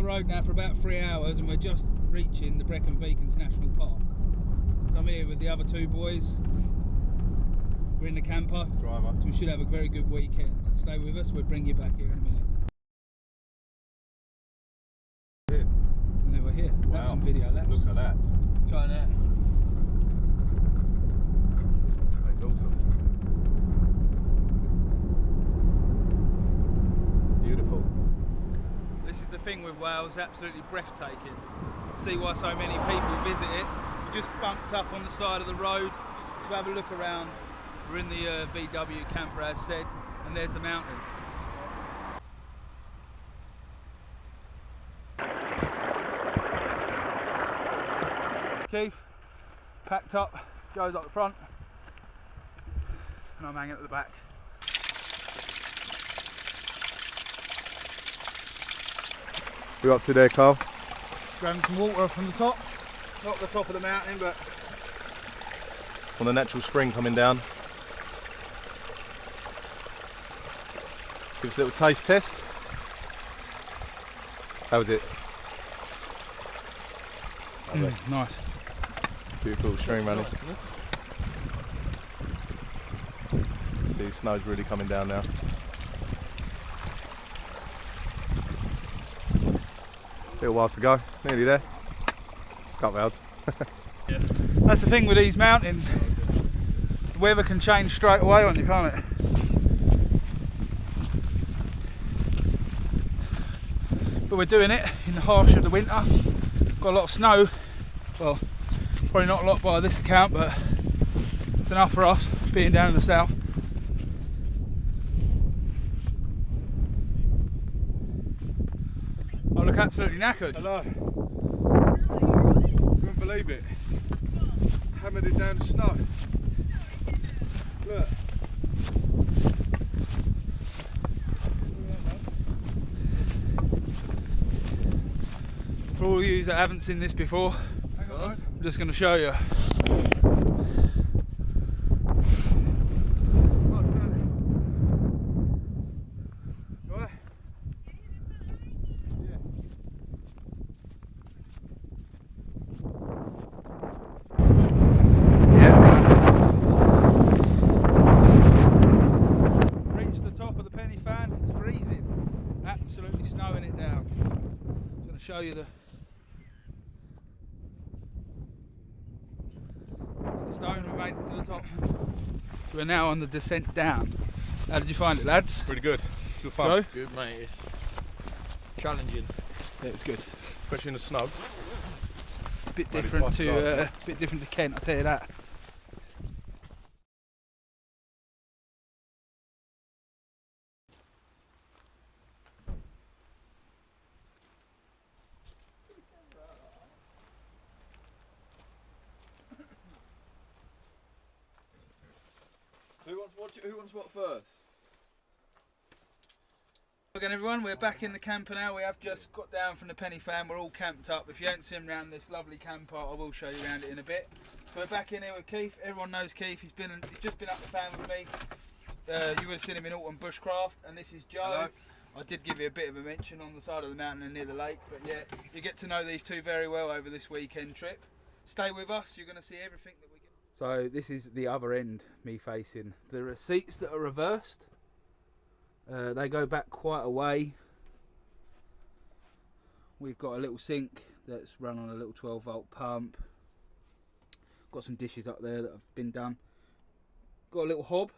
the road now for about 3 hours and we're just reaching the Brecon Beacons National Park. So I'm here with the other two boys. We're in the camper. Driver. So we should have a very good weekend. Stay with us, we'll bring you back here in a minute. Here. And then we're here. Wow. That's some video laps. Look at that. Try that. That's awesome. Beautiful. This is the thing with Wales, absolutely breathtaking. See why so many people visit it. We just bumped up on the side of the road to have a look around. We're in the VW camper as said, and there's the mountain. Keith, packed up, Joe's up the front, and I'm hanging at the back. We're up to there, Carl. Grabbing some water from the top, not the top of the mountain, but On the natural spring coming down. Give us a little taste test. How was it? Lovely. nice. Beautiful stream running. See, snow's really coming down now. Little while to go, nearly there. Couple hours. Yeah. That's the thing with these mountains. The weather can change straight away on you, can't it? But we're doing it in the harsh of the winter. Got a lot of snow. Well, probably not a lot by this account, but it's enough for us being down in the south. I look absolutely knackered. Hello. Couldn't believe it. Hammered it down the snow. Look. For all of you that haven't seen this before, Hang on, mate. I'm just going to show you. Reached the top of the penny fan, it's freezing. Absolutely snowing it down. Just going to show you the stone we made it to the top. So we're now on the descent down. How did you find it, lads? Pretty good. Good fun. Joe? Good, mate. It's challenging. Yeah, it's good. Especially in the snow. Bit Might be different twice to bit different to Kent, I'll tell you that. Who wants what first? Again everyone, we're back in the camper now. We have just got down from the penny fan, we're all camped up. If you haven't seen around this lovely camper, I will show you around it in a bit. So we're back in here with Keith. Everyone knows Keith, he's just been up the fan with me. You would have seen him in Autumn Bushcraft, and this is Joe. Hello. I did give you a bit of a mention on the side of the mountain and near the lake, but yeah, you get to know these two very well over this weekend trip. Stay with us, you're going to see everything that we get. So this is the other end, me facing. There are seats that are reversed. They go back quite a way. We've got a little sink that's run on a little 12-volt pump. Got some dishes up there that have been done. Got a little hob,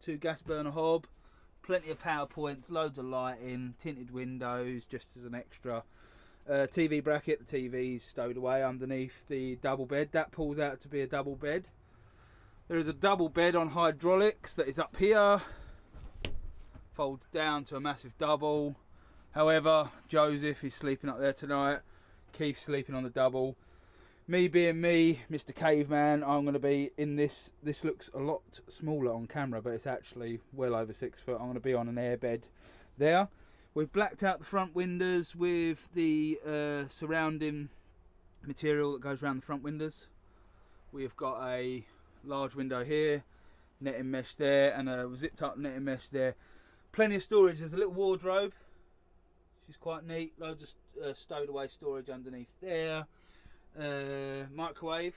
2 gas burner hob, plenty of power points, loads of lighting, tinted windows just as an extra. TV bracket, the TV's stowed away underneath the double bed. That pulls out to be a double bed. There is a double bed on hydraulics that is up here. Folds down to a massive double. However, Joseph is sleeping up there tonight. Keith's sleeping on the double. Me being me, Mr. Caveman, I'm going to be in this. This looks a lot smaller on camera, but it's actually well over 6 foot. I'm going to be on an airbed there. We've blacked out the front windows with the surrounding material that goes around the front windows. We've got a large window here, netting mesh there, and a zipped up netting mesh there. Plenty of storage. There's a little wardrobe. which is quite neat. Loads of stowed away storage underneath there. Microwave,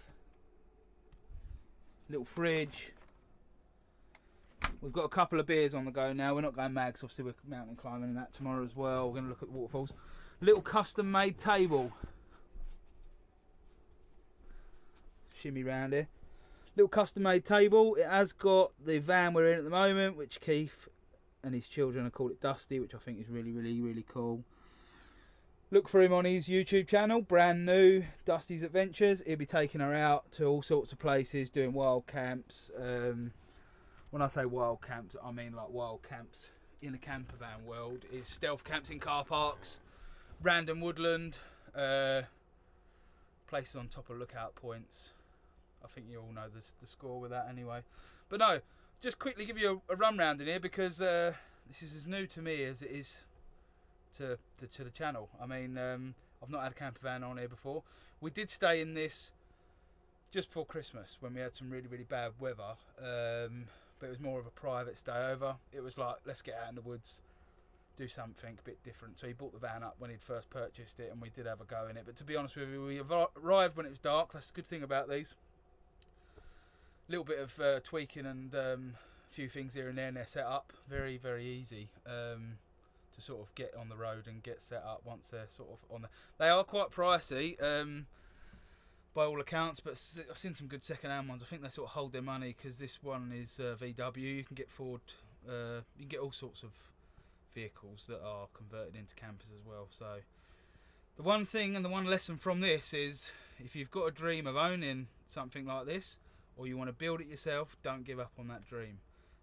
little fridge. We've got a couple of beers on the go now. We're not going mad because obviously we're mountain climbing and that tomorrow as well. We're going to look at the waterfalls. Little custom made table. Shimmy round here. Little custom made table. It has got the van we're in at the moment, which Keith and his children have called it Dusty, which I think is really cool. Look for him on his YouTube channel, brand new, Dusty's Adventures. He'll be taking her out to all sorts of places, doing wild camps. When I say wild camps, I mean like wild camps in the camper van world. It's stealth camps in car parks, random woodland, places on top of lookout points. I think you all know the score with that anyway. But no, just quickly give you a run round in here because this is as new to me as it is to the channel. I mean, I've not had a camper van on here before. We did stay in this just before Christmas when we had some really bad weather, but it was more of a private stay over. It was like, let's get out in the woods, do something a bit different. So he bought the van up when he'd first purchased it, and we did have a go in it. But to be honest with you, we arrived when it was dark. That's the good thing about these. A little bit of tweaking and a few things here and there in their setup. Very easy to sort of get on the road and get set up once they're sort of on the... They are quite pricey by all accounts, but I've seen some good second-hand ones. I think they sort of hold their money because this one is VW. You can get Ford, you can get all sorts of vehicles that are converted into campers as well. So the one thing and the one lesson from this is if you've got a dream of owning something like this, or you want to build it yourself, don't give up on that dream.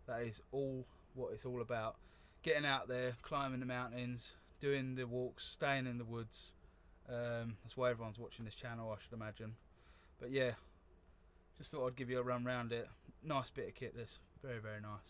That is all what it's all about. Getting out there, climbing the mountains, doing the walks, staying in the woods. That's why everyone's watching this channel, I should imagine. But yeah, just thought I'd give you a run round it. Nice bit of kit this, very nice.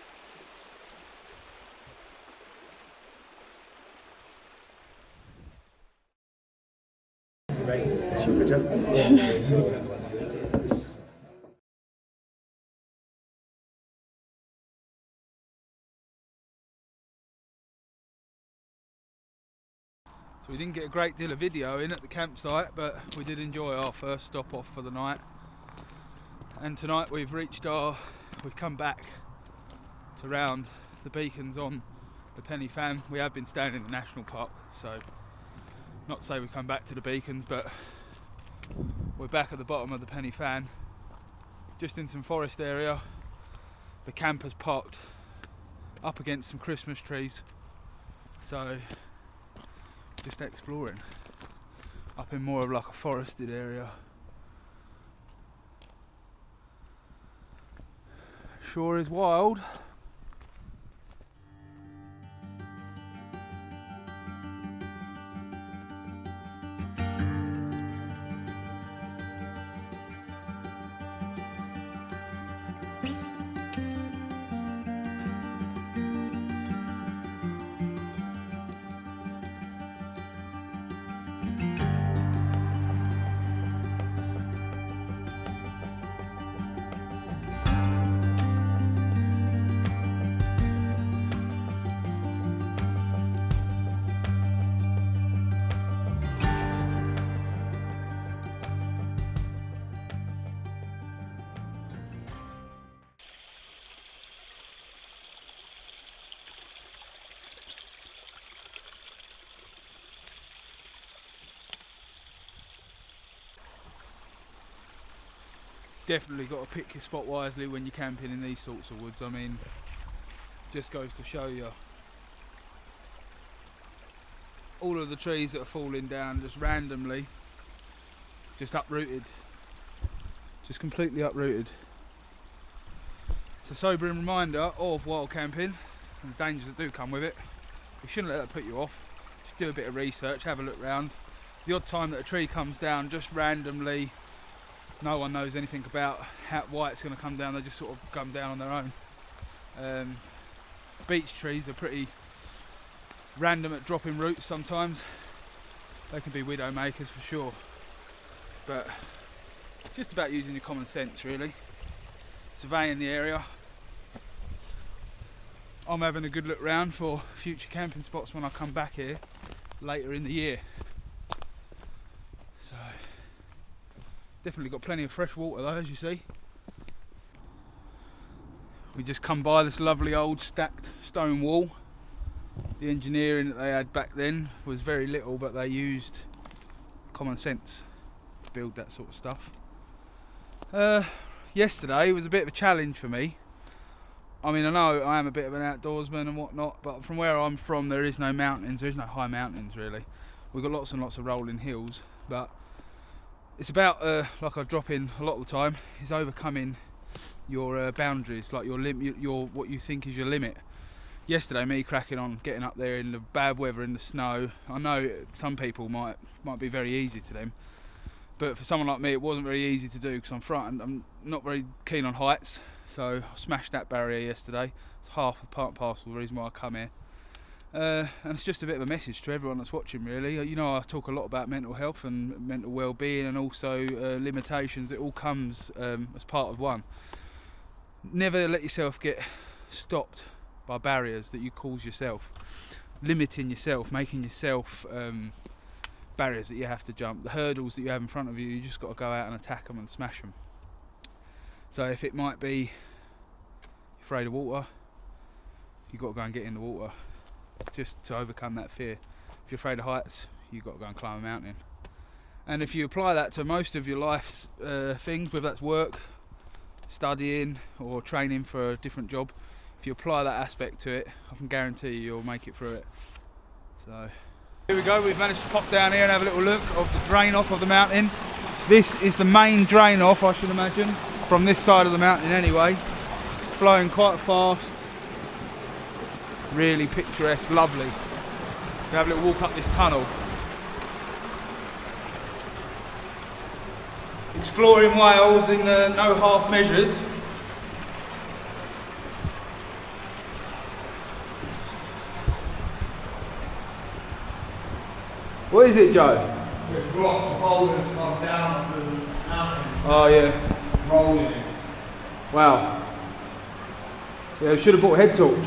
So we didn't get a great deal of video in at the campsite, but we did enjoy our first stop off for the night. And tonight we've come back to round the beacons on the Penny Fan. We have been staying in the national park, so not to say we come back to the beacons, but we're back at the bottom of the Penny Fan, just in some forest area. The camper's parked up against some Christmas trees, so just exploring up in more of like a forested area. Sure is wild. Definitely got to pick your spot wisely when you're camping in these sorts of woods. I mean, just goes to show you. All of the trees that are falling down just randomly, just uprooted. Just completely uprooted. It's a sobering reminder of wild camping and the dangers that do come with it. You shouldn't let that put you off. Just do a bit of research, have a look round. The odd time that a tree comes down just randomly, no one knows anything about why it's going to come down. They just sort of come down on their own. Beech trees are pretty random at dropping roots sometimes. They can be widow makers for sure. But just about using your common sense really. Surveying the area. I'm having a good look round for future camping spots when I come back here. later in the year. So definitely got plenty of fresh water though, as you see. We just come by this lovely old stacked stone wall. The engineering that they had back then was very little, but they used common sense to build that sort of stuff. Yesterday was a bit of a challenge for me. I mean, I know I am a bit of an outdoorsman and whatnot, but from where I'm from there is no mountains, there is no high mountains really. We've got lots and lots of rolling hills, but it's about, like I drop in a lot of the time, is overcoming your boundaries, like your what you think is your limit. Yesterday, me cracking on, getting up there in the bad weather, in the snow. I know some people might be very easy to them, but for someone like me, it wasn't very easy to do because I'm frightened. I'm not very keen on heights, so I smashed that barrier yesterday. It's half the part and parcel of the reason why I come here. And it's just a bit of a message to everyone that's watching really. You know, I talk a lot about mental health and mental well-being and also limitations. It all comes as part of one. Never let yourself get stopped by barriers that you cause yourself. Limiting yourself, making yourself barriers that you have to jump. The hurdles that you have in front of you, you just got to go out and attack them and smash them. So if it might be you're afraid of water, you've got to go and get in the water just to overcome that fear. If you're afraid of heights, you've got to go and climb a mountain. And if you apply that to most of your life's things, whether that's work, studying or training for a different job, if you apply that aspect to it, I can guarantee you'll make it through it. So here we go, we've managed to pop down here and have a little look of the drain off of the mountain. This is the main drain off, I should imagine, from this side of the mountain anyway. Flowing quite fast, really picturesque, lovely. We have a little walk up this tunnel. Exploring Wales in no half measures. What is it, Joe? There's rocks rolling come down the mountain, Oh yeah. rolling it. Wow. Yeah, we should have brought a head torch.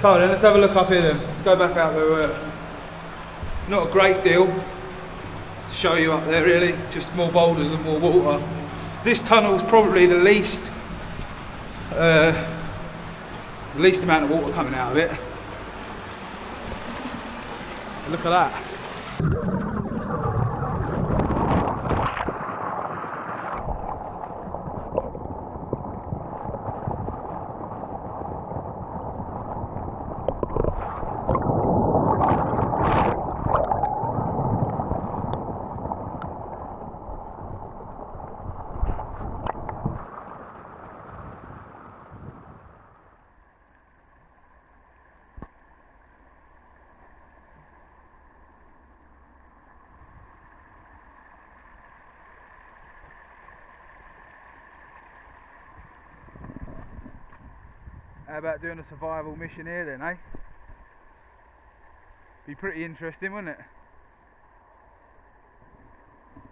Come on then, let's have a look up here then. Let's go back out where we were. It's not a great deal to show you up there really, just more boulders and more water. This tunnel is probably the least amount of water coming out of it. Look at that. How about doing a survival mission here then, eh? Be pretty interesting, wouldn't it?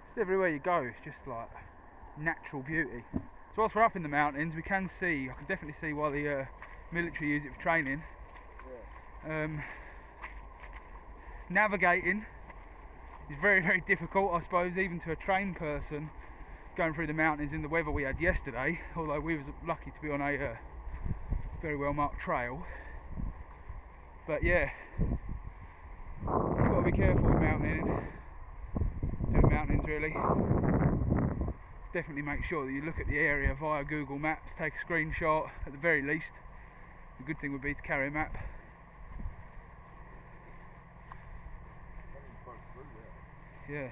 Just everywhere you go, it's just like natural beauty. So whilst we're up in the mountains, we can see, I can definitely see why the military use it for training. Yeah. Navigating is very, very difficult, I suppose, even to a trained person going through the mountains in the weather we had yesterday, although we was lucky to be on a very well marked trail. But yeah, you've got to be careful with doing mountains really. Definitely make sure that you look at the area via Google Maps, take a screenshot at the very least. The good thing would be to carry a map. Yeah.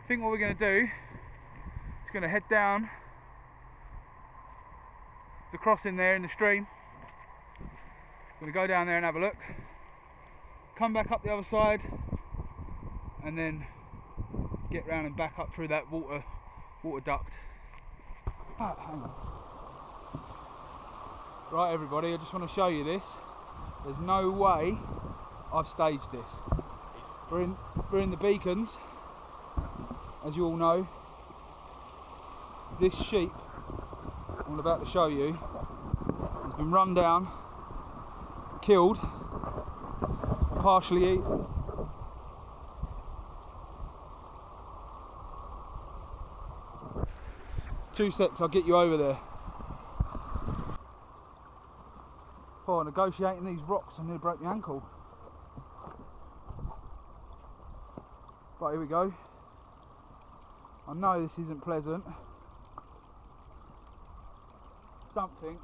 I think what we're going to do is going to head down the crossing there in the stream. I'm going to go down there and have a look, come back up the other side and then get round and back up through that water duct. Hang on. Right everybody, I just want to show you this. There's no way I've staged this. We're in the Beacons, as you all know. This sheep I'm about to show you has been run down, killed, partially eaten. Two secs, I'll get you over there. Oh, negotiating these rocks, I nearly broke my ankle. But here we go. I know this isn't pleasant. Something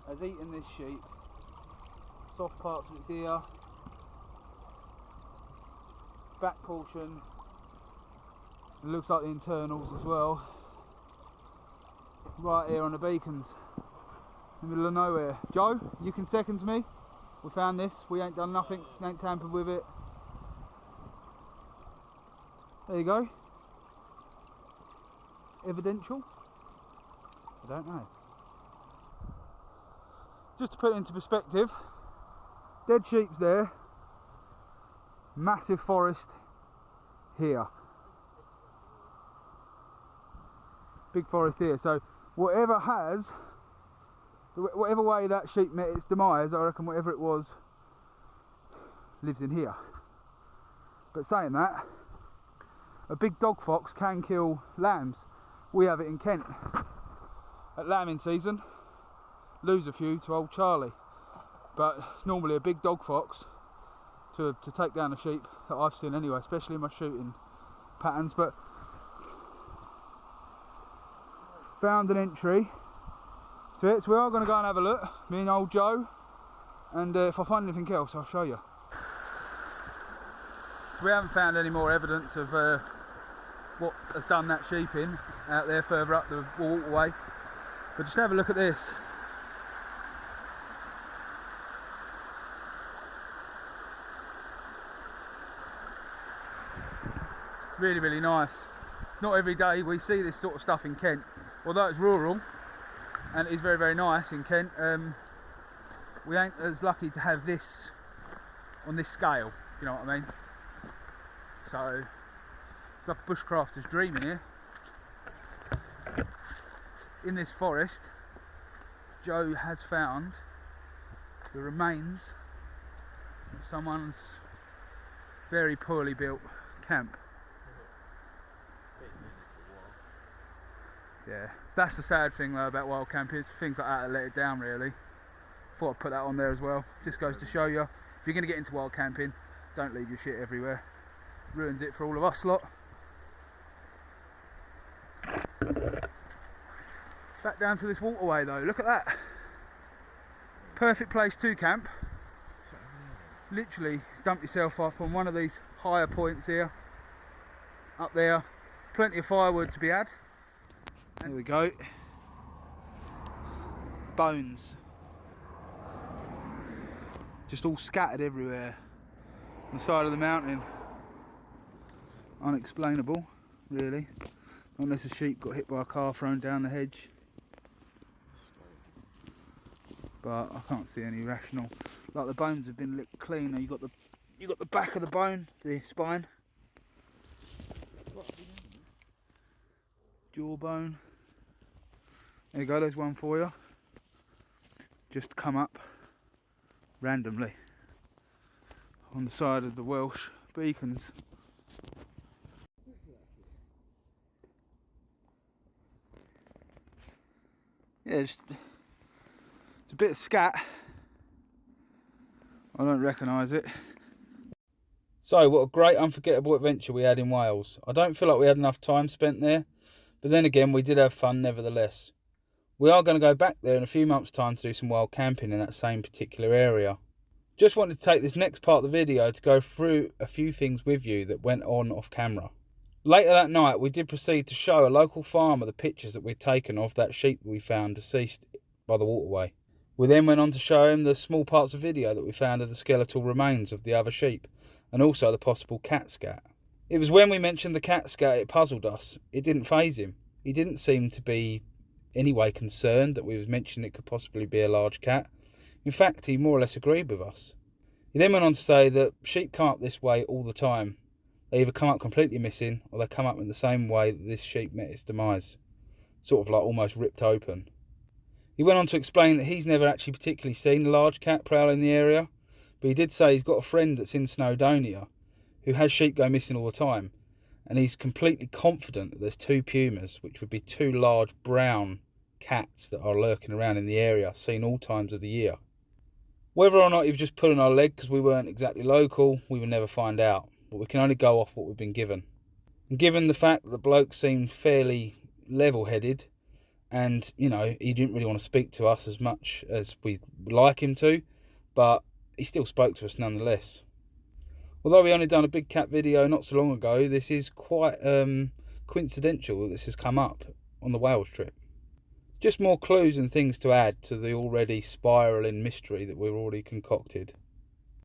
has eaten this sheep. Soft parts of its ear, back portion. It looks like the internals as well. Right here on the beacons, in the middle of nowhere. Joe, you can second me. We found this. We ain't done nothing. Ain't tampered with it. There you go. Evidential? I don't know. Just to put it into perspective, dead sheep's there, massive forest here, big forest here. So whatever way that sheep met its demise, I reckon whatever it was lives in here. But saying that, a big dog fox can kill lambs. We have it in Kent at lambing season. Lose a few to old Charlie, but it's normally a big dog fox to take down a sheep that I've seen anyway, especially in my shooting patterns. But found an entry to it, so we are going to go and have a look, me and old Joe, and if I find anything else I'll show you. So we haven't found any more evidence of what has done that sheep in out there further up the waterway, but just have a look at this. Really, really nice. It's not every day we see this sort of stuff in Kent, although it's rural and it is very, very nice in Kent. We ain't as lucky to have this on this scale, if you know what I mean. So it's like a bushcrafter's dream in here. In this forest, Joe has found the remains of someone's very poorly built camp. Yeah, that's the sad thing though about wild camping. It's things like that that let it down really. Thought I'd put that on there as well. Just goes to show you, if you're going to get into wild camping, don't leave your shit everywhere. Ruins it for all of us lot. Back down to this waterway though, look at that. Perfect place to camp. Literally dump yourself off on one of these higher points here. Up there, plenty of firewood to be had. There we go. Bones. Just all scattered everywhere. On the side of the mountain. Unexplainable, really. Unless a sheep got hit by a car thrown down the hedge. But I can't see any rational. Like the bones have been licked clean. You got the back of the bone, the spine. Jawbone. There you go, there's one for you. Just come up randomly on the side of the Welsh beacons. Yeah, it's a bit of scat. I don't recognise it. So, what a great unforgettable adventure we had in Wales. I don't feel like we had enough time spent there, but then again we did have fun nevertheless. We are going to go back there in a few months' time to do some wild camping in that same particular area. Just wanted to take this next part of the video to go through a few things with you that went on off camera. Later that night we did proceed to show a local farmer the pictures that we'd taken of that sheep that we found deceased by the waterway. We then went on to show him the small parts of video that we found of the skeletal remains of the other sheep, and also the possible cat scat. It was when we mentioned the cat scat it puzzled us. It didn't faze him. He didn't seem to be anyway concerned that we was mentioning it could possibly be a large cat. In fact, he more or less agreed with us. He then went on to say that sheep come up this way all the time. They either come up completely missing or they come up in the same way that this sheep met its demise, sort of like almost ripped open. He went on to explain that he's never actually particularly seen a large cat prowling the area, But he did say he's got a friend that's in Snowdonia who has sheep go missing all the time, and he's completely confident that there's 2 pumas, which would be 2 large brown cats that are lurking around in the area, seen all times of the year. Whether or not he was just pulling our leg because we weren't exactly local, we will never find out, but we can only go off what we've been given. And given the fact that the bloke seemed fairly level-headed, and, you know, he didn't really want to speak to us as much as we'd like him to, but he still spoke to us nonetheless. Although we only done a big cat video not so long ago, this is quite coincidental that this has come up on the Wales trip. Just more clues and things to add to the already spiralling mystery that we've already concocted.